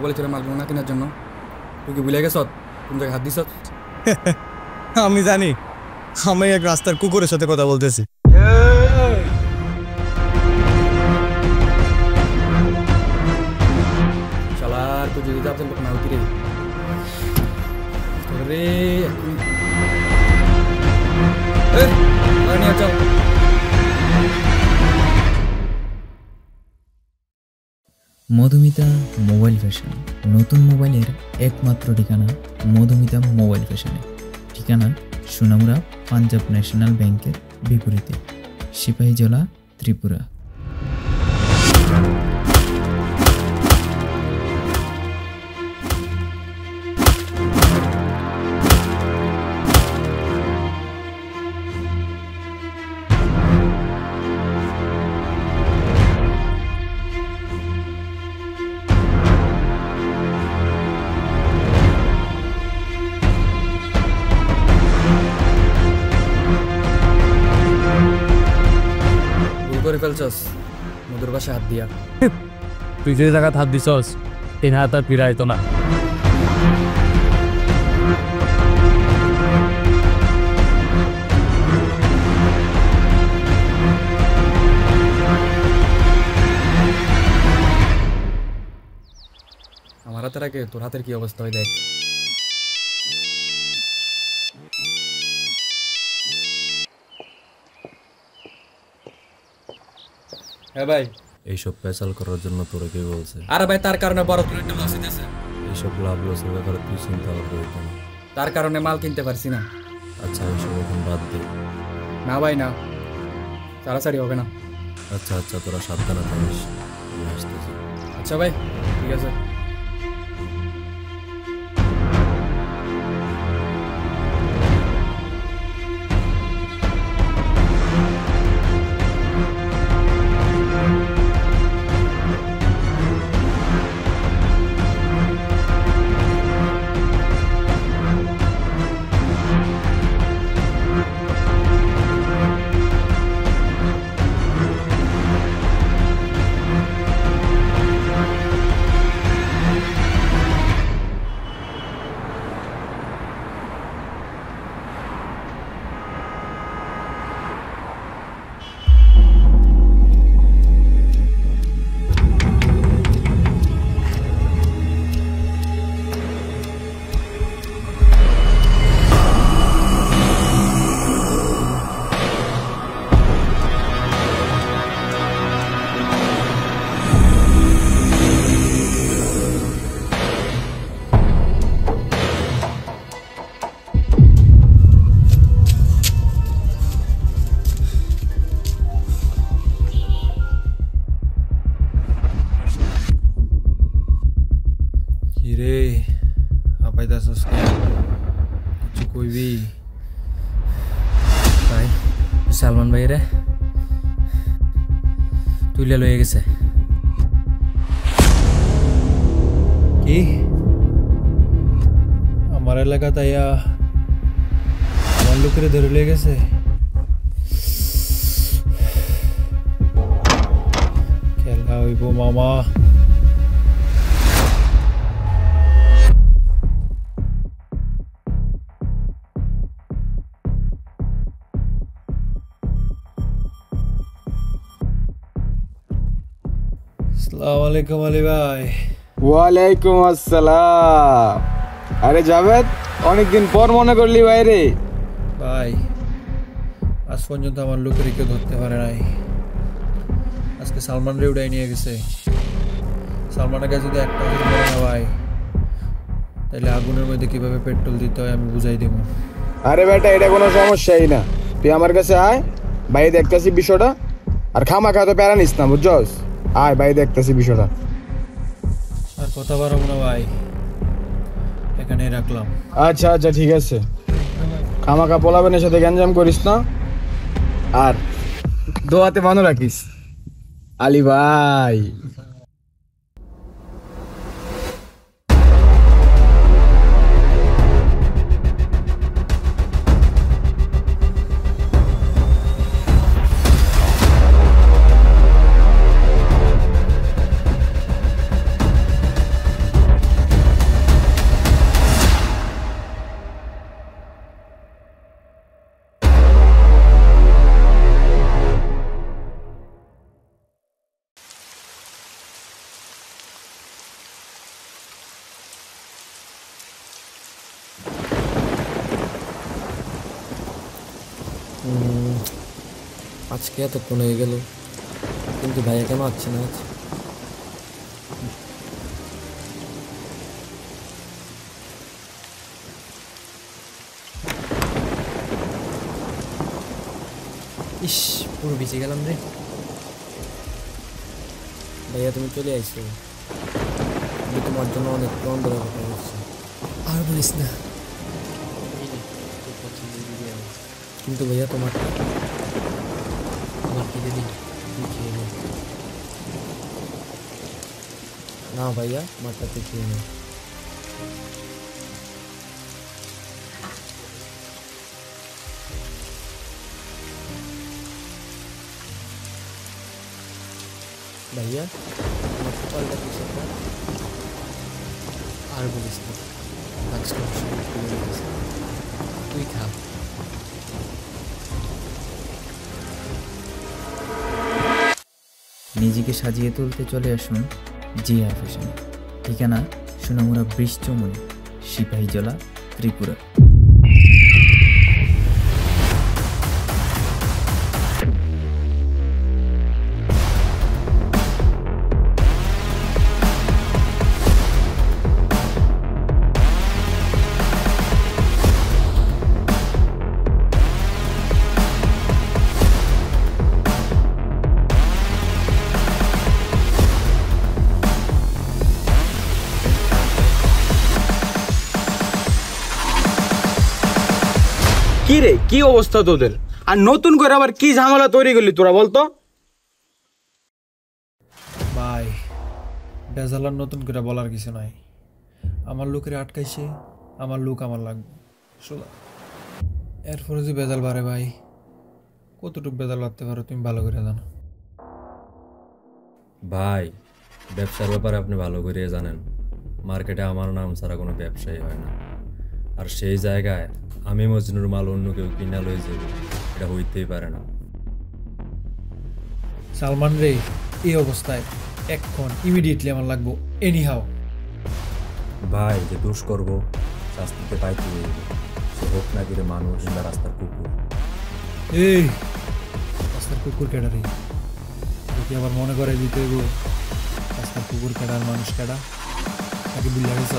বলেছিল মালগুলো না কেনার জন্য, তুই কি ভুলে গেছ কোন জায়গায় হাত দিছ? আমি জানি, আমি এক রাস্তার কুকুরের সাথে কথা বলতেছি। শালার তুই যদি যাচ্ছেন না হতি রে রে চল। মধুমিতা মোবাইল ফ্যাশন, নতুন মোবাইলের একমাত্র ঠিকানা মধুমিতা মোবাইল ফ্যাশনে। ঠিকানা সুনামুরা পাঞ্জাব ন্যাশনাল ব্যাংকের বিপরীতে, সিপাহীজলা, ত্রিপুরা। করে ফেলছস মধুর বাসায় হাত দিয়া। তুই যে জায়গায় হাত দিছস 3 হাত আর ফিরাইতো না। আমার হাতের আগে তোর হাতের কি অবস্থা হয় দেখ। হ্যাঁ ভাই, এইসব পেশাল করার জন্য তোরা কে বলছে? আরে ভাই তার কারণে বড় করে একটা লস হইতেছে। এইসব লাভ লসের ব্যাপারে তুই চিন্তা করবি কেন? তার কারণে মাল কিনতে পারছি না। আচ্ছা এইসব এখন বাদ দে। না ভাই না, তাড়াতাড়ি হবে না। আচ্ছা আচ্ছা তোরা সাবধানে থাকিস, আমি আসতেছি। আচ্ছা ভাই ঠিক আছে। কিরে আপাইতাছস কিছু কইবি? ভাই সালমান ভাই রে তুলে লয়ে গেছে। কি আমার এলাকা তাইয়া আমার লোকের ধরে লয়ে গেছে? খেলা হইব মামা। আসসালামু আলাইকুম আলী ভাই। ওয়ালাইকুম আসসালাম। আরে জাভেদ, অনেকদিন পর মনে করলি ভাই রে? ভাই আজ পর্যন্ত আমার লোকের কেউ ধরতে পারে নাই। আজকে সালমান রে উড়াই নিয়ে গেছে। সালমানের কাছে যদি একটা বছর পরে না ভাই, তাহলে আগুনের মধ্যে কিভাবে পেট্রোল দিতে হয় আমি বুঝাই দেবো। আরে বেটা, এটা কোনো সমস্যাই না, তুই আমার কাছে আয়, ভাই দেখতেছি বিষয়টা। আর খামাখা তো প্যারা নিস না, বুঝছস? আয় ভাই দেখতেছি বিষয়টা। আর কথা বাড়াবো না ভাই, এখানেই রাখলাম। আচ্ছা আচ্ছা ঠিক আছে, খামাখা পোলাবেনের সাথে গ্যাঞ্জাম করিস না, আর দোয়াতে ভালো রাখিস আলী ভাই। আজকে এতক্ষণ হয়ে গেল, কিন্তু ভাইয়া কেন আসছে না আজ? ইস, পুরো ভিজে গেলাম রে। ভাইয়া তুমি চলে আইসো, আমি তোমার জন্য অনেক ধরে কথা বলছি। আর বলিস না। কিন্তু ভাইয়া তোমার কি দিদি খেয়ে নে। না ভাইয়া, মাথাতে খেয়ে নে। ভাইয়া আমার কপালটা কিছু আর বলিস না, তুই খা। নিজেকে সাজিয়ে তুলতে চলে আসুন জিআর ফ্যাশনে। ঠিকানা সোনামুড়া ব্রিজ চৌমনি, সিপাহীজলা, ত্রিপুরা। কি রে, কি অবস্থা তোদের? আর নতুন করে আবার কি ঝামেলা তৈরি করলি তোরা বলতো? ভাই বেজালার নতুন করে বলার কিছু নাই। আমার লোকের আটকাইছে, আমার লোক আমার লাগবে সোজা। এরপরে যে বেজাল বাড়ে ভাই, কতটুকু বেজাল বাড়তে পারো তুমি ভালো করে জানো। ভাই ব্যবসার ব্যাপারে আপনি ভালো করে জানেন, মার্কেটে আমার নাম ছাড়া কোনো ব্যবসায়ী হয় না। আর সেই জায়গায় আমি মজনুর মাল অন্য কেউ কিনা লয়ে যাবে, এটা হইতেই পারে না। সালমান রে, এই অবস্থায় এখন ইমিডিয়েটলি আমার লাগবো, এনি হাও। ভাই যে দোষ করবো শাস্তিতে পাইতে হইবে, সে হোক না কিরে মানুষ কিংবা রাস্তার কুকুর। এই রাস্তার কুকুর কেডা রে? যদি আবার মনে করে দিতে হইব রাস্তার কুকুর কেডা আর মানুষ কেডা, নাকি বুঝলা গেছ?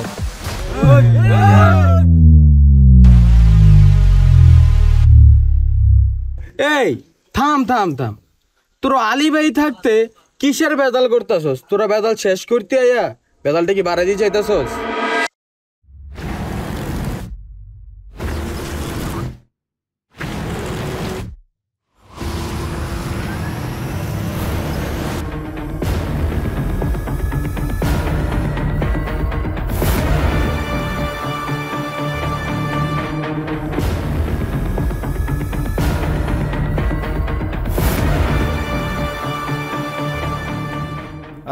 এই থাম থাম থাম, তোরা আলী ভাই থাকতে কিসের বেদাল করতেছস? তোরা বেদাল শেষ করতে আইয়া বেদালটা কি বাড়াই দিয়ে চাইতেছস?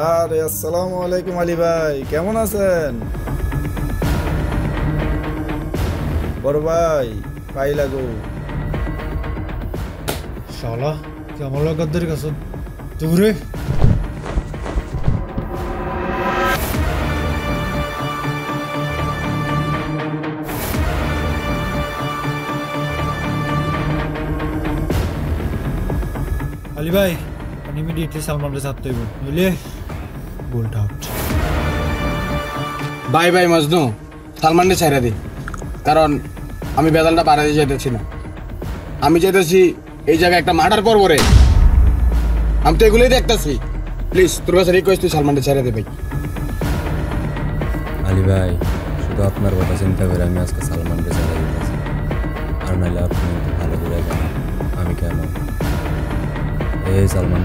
আরে আসসালামু আলাইকুম আলী ভাই, কেমন আছেন? বড় ভাই পাই লাগো। শালা কি আমার লোক গদ্দারি কাছ দূরে। আলী ভাই ইমিডিয়েটলি সালমানরে ছাড়তে হইব, নইলে bowled out. Bye bye Majnu, সালমানকে ছেড়ে দে, কারণ আমি বেদালটা বাড়াতে চাইতেছি না। আমি চাইতেছি এই জায়গায় একটা মার্ডার করবো রে, আমি তো এগুলোই দেখতেছি। প্লিজ তোর কাছে রিকোয়েস্ট, তুই সালমানকে ছেড়ে দে ভাই। আলী ভাই শুধু আপনার কথা চিন্তা করে আমি আজকে সালমানকে ছেড়ে দিতেছি, আর নাহলে আপনি ভালো করে জানেন আমি কেমন। এই সালমান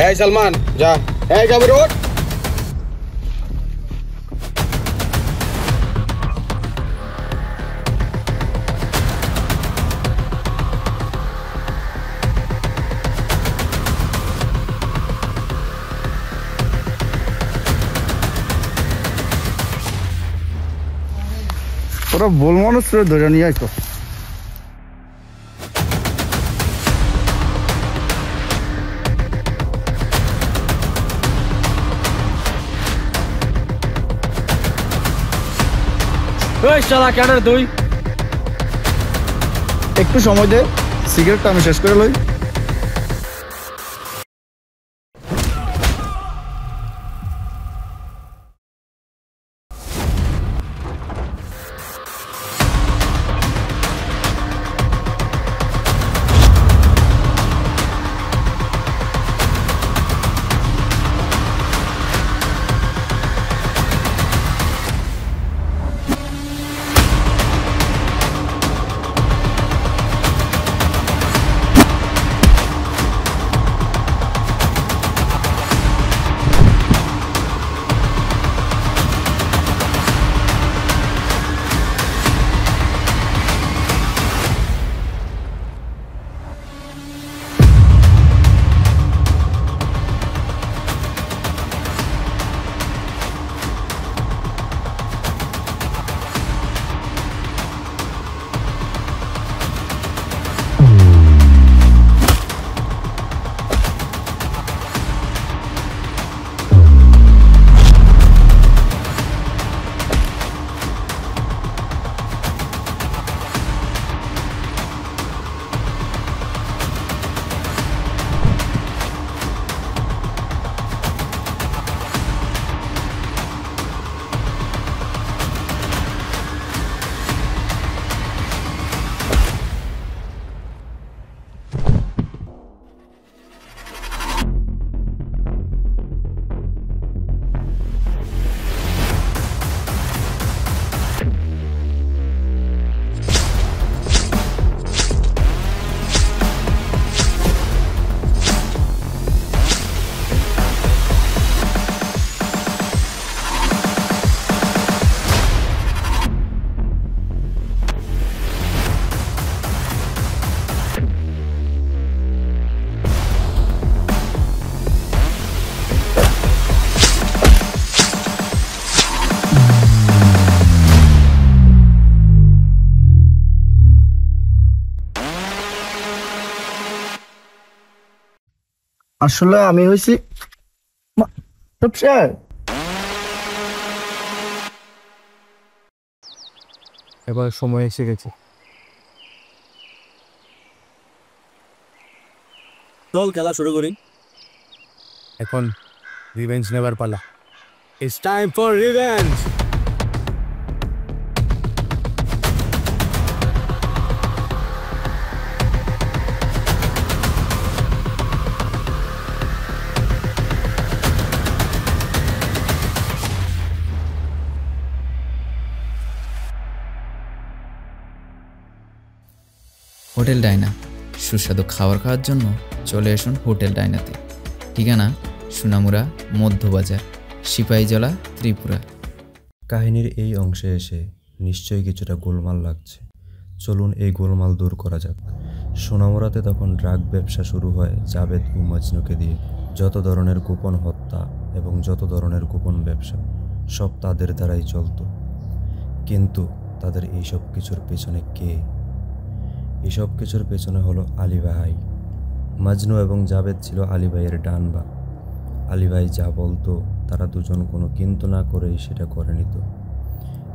এই সালমান যা, এই যাবি রোড। ওরা ভুল মানুষ ধরে নিয়ে আসতো। ওই শালা কেন রে তুই? একটু সময় দে, সিগারেটটা আমি শেষ করে লই। আসলে আমি হয়েছি এবার সময় এসে গেছে। চল খেলা শুরু করি। এখন রিভেঞ্জ নেবার পালা। It's time for revenge. Hotel Dyna, সুস্বাদু খাওয়ার জন্য চলে আসুন হোটেল ডাইনাতে। ঠিকানা সোনামুড়া মধ্যবাজার, সিপাহীজলা, ত্রিপুরা। কাহিনীর এই অংশে এসে নিশ্চয়ই কিছুটা গোলমাল লাগছে। চলুন এই গোলমাল দূর করা যাক। সোনামুড়াতে তখন ড্রাগ ব্যবসা শুরু হয় জাবেদ ও মজনুকে দিয়ে। যত ধরনের গোপন হত্যা এবং যত ধরনের গোপন ব্যবসা সব তাদের দ্বারাই চলত। কিন্তু তাদের এইসব কিছুর পেছনে কে? এসব কিছুর পেছনে হলো আলী ভাই। মজনু এবং জাবেদ ছিল আলী ভাইয়ের ডান বা। আলী ভাই যা বলতো তারা দুজন কোনো কিন্তু না করেই সেটা করে নিত।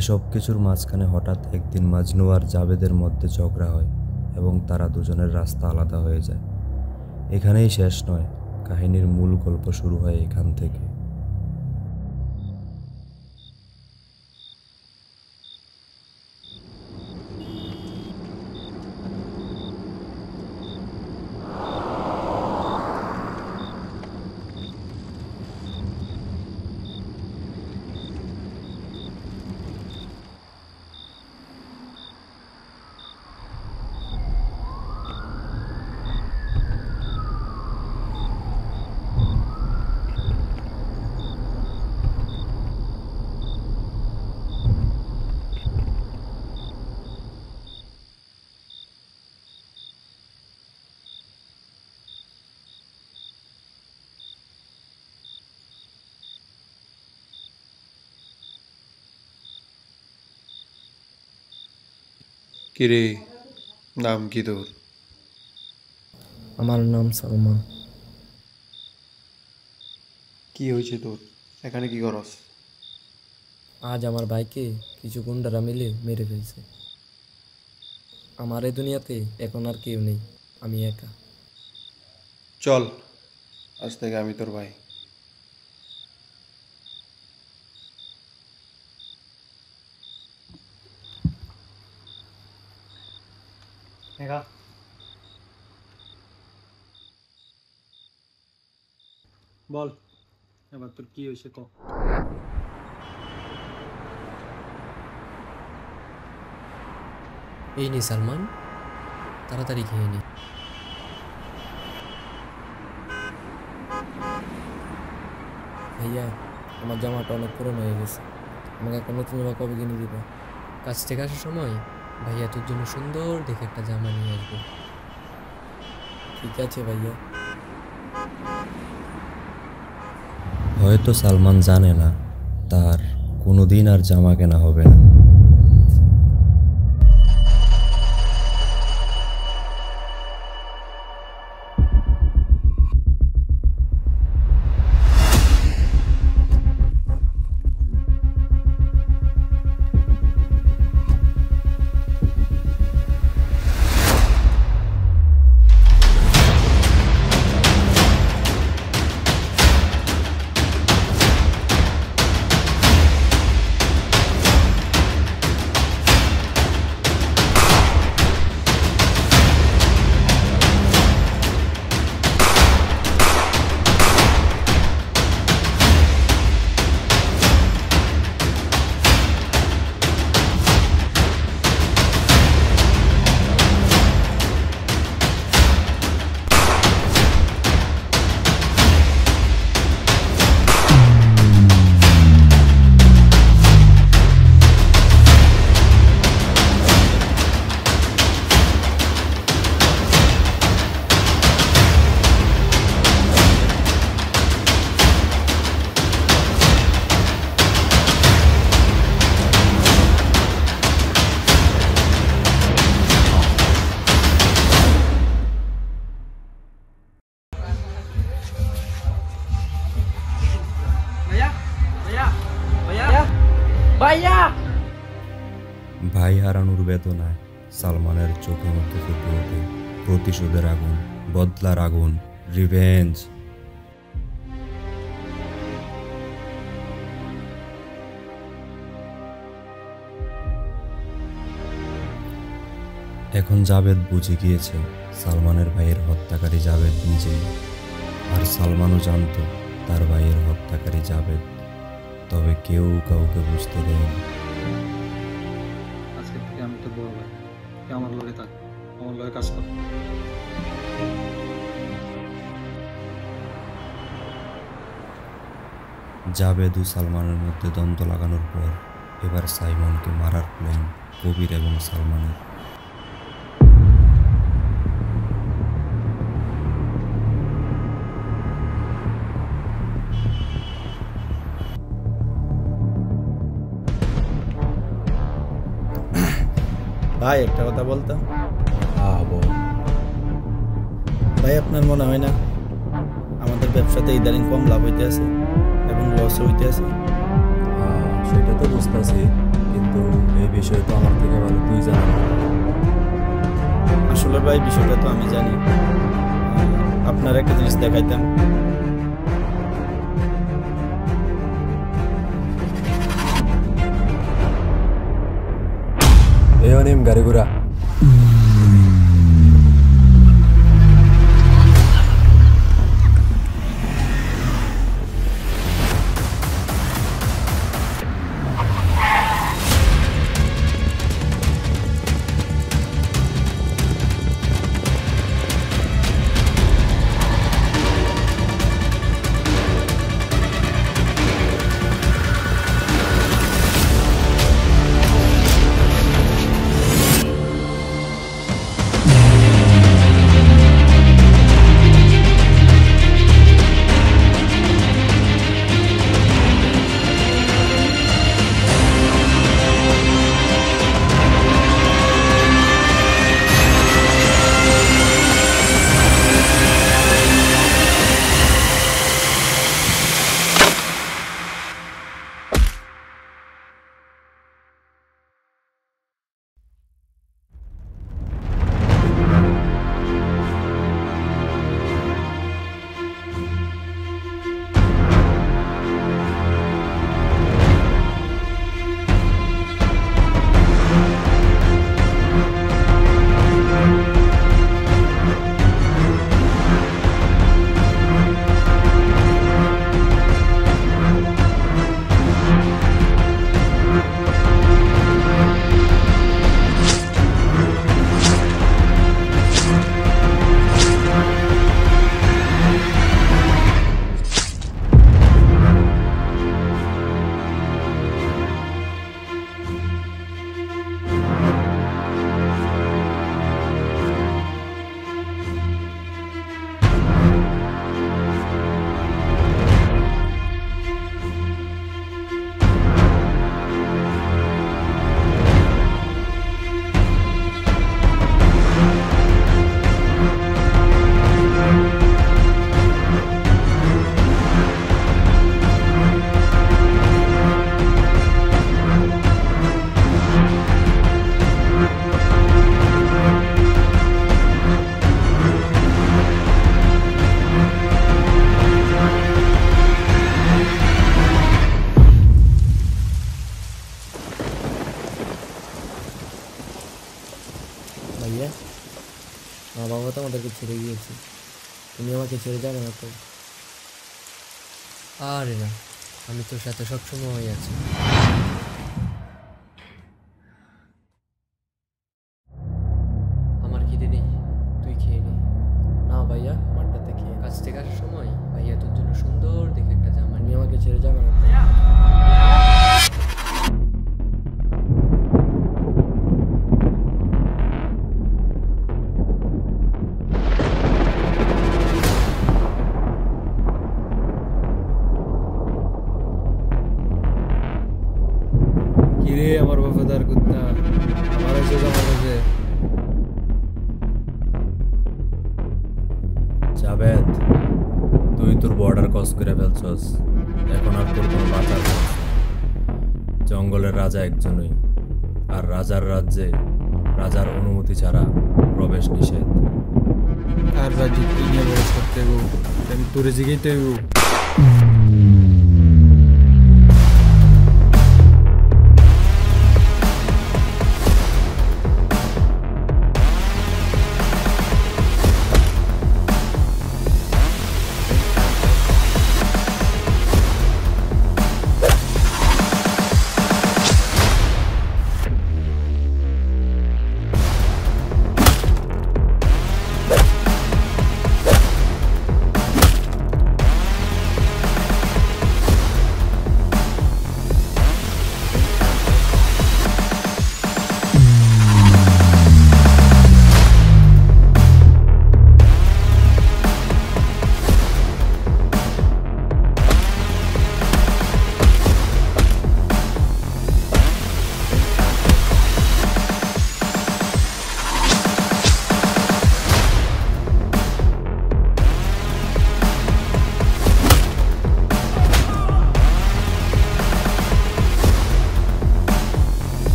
এসব কিছুর মাঝখানে হঠাৎ একদিন মজনু আর জাবেদের মধ্যে ঝগড়া হয় এবং তারা দুজনের রাস্তা আলাদা হয়ে যায়। এখানেই শেষ নয়, কাহিনীর মূল গল্প শুরু হয় এখান থেকে। কিরে, নাম কি তোর? আমার নাম সালমান। কি হয়েছে তোর? এখানে কি করস? আজ আমার ভাইকে কিছু গুন্ডারা মিলে মেরে ফেলছে। আমার এই দুনিয়াতে এখন আর কেউ নেই, আমি একা। চল, আজ থেকে আমি তোর ভাই। বল এবার তোর কি হয়েছে ক। এই নে সালমান, তাড়াতাড়ি খেয়ে নি। ভাইয়া, আমার জামাটা অনেক পুরনো হয়ে গেছে, আমাকে একটা নতুন জামা কবে কিনে দিবা? কাছ থেকে আসার সময় ভাইয়া তোর জন্য সুন্দর দেখে একটা জামা নিয়ে আসবো। ঠিক আছে ভাইয়া। হয়তো সালমান জানে না তার কোনোদিন আর জামা কেনা হবে না। ভাই হারানোর বেদনায় সালমানের চোখের মধ্যে ফুটে ওঠে প্রতিশোধের আগুন, বদলার আগুন, রিভেঞ্জ। এখন জাভেদ বুঝে গিয়েছে সালমানের ভাইয়ের হত্যাকারী জাভেদ নিজেই, আর সালমানও জানতো তার ভাইয়ের হত্যাকারী জাভেদ, তবে কেউ কাউকে বুঝতে দেয়নি। আজকে থেকে আমি তো বড় ভাই, আমার লগে থাক, আমার লগে কাজ কর। জাভেদ ও সালমানের মধ্যে দ্বন্দ্ব লাগানোর পর এবার সাইমনকে মারার প্ল্যান কবির এবং সালমানের। ভাই একটা কথা বলতাম। বল। ভাই আপনার মনে হয় না আমাদের ব্যবসাতে ইদানিং কম লাভ হইতে আছে এবং লস হইতে আছে? সেটা তো বুঝতেছি, কিন্তু এই বিষয়ে তো আমার থেকে ভালো তুই জানিস। আসলে ভাই বিষয়টা তো আমি জানি। আপনার একটা জিনিস দেখাইতাম। এই অনিম গাড়ি ঘোড়া। মা বাবা তো আমাদেরকে ছেড়ে গিয়েছে, তুমি আমাকে ছেড়ে যাবে না তো? আরে না, আমি তোর সাথে সবসময় আছি। আমার খিদে নেই, তুই খেয়ে নে। না ভাইয়া, মাঠটাতে খেয়ে কাছ থেকে আসার সময় ভাইয়া তোর জন্য সুন্দর দেখে একটা জামা নিয়ে আমাকে ছেড়ে যাবে না তো? কিরে আমার বাফাদার কুত্তা, আমার এসে জামা কাছে। জাভেদ, তুই তোর বর্ডার ক্রস করে ফেলছস, এখন আর তোর কোনো বাঁচার পথ নেই। জঙ্গলের রাজা একজনই, আর রাজার রাজ্যে রাজার অনুমতি ছাড়া প্রবেশ নিষেধ। আর রাজি কি নিয়ে বয়স করতে গো, আমি তোরে জিগাইতে গো।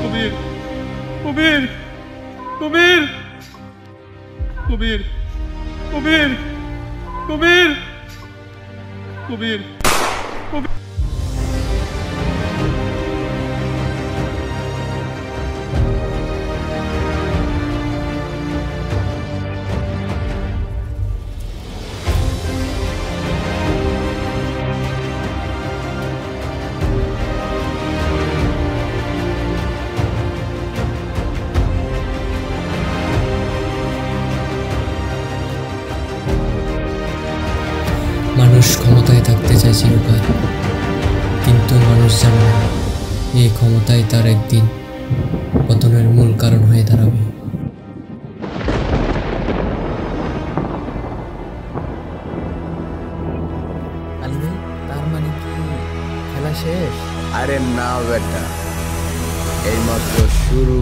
কবির কবির কবির কবির কবির কবির কবির মানুষ ক্ষমতায় থাকতে চায় চিরকাল, কিন্তু মানুষ জানে না এই ক্ষমতাই তার একদিন পতনের মূল কারণ হয়ে দাঁড়াবে। আলী ভাই, তার মানে কি খেলা খেলা শেষ? আরে না বেটা, এইমাত্র শুরু।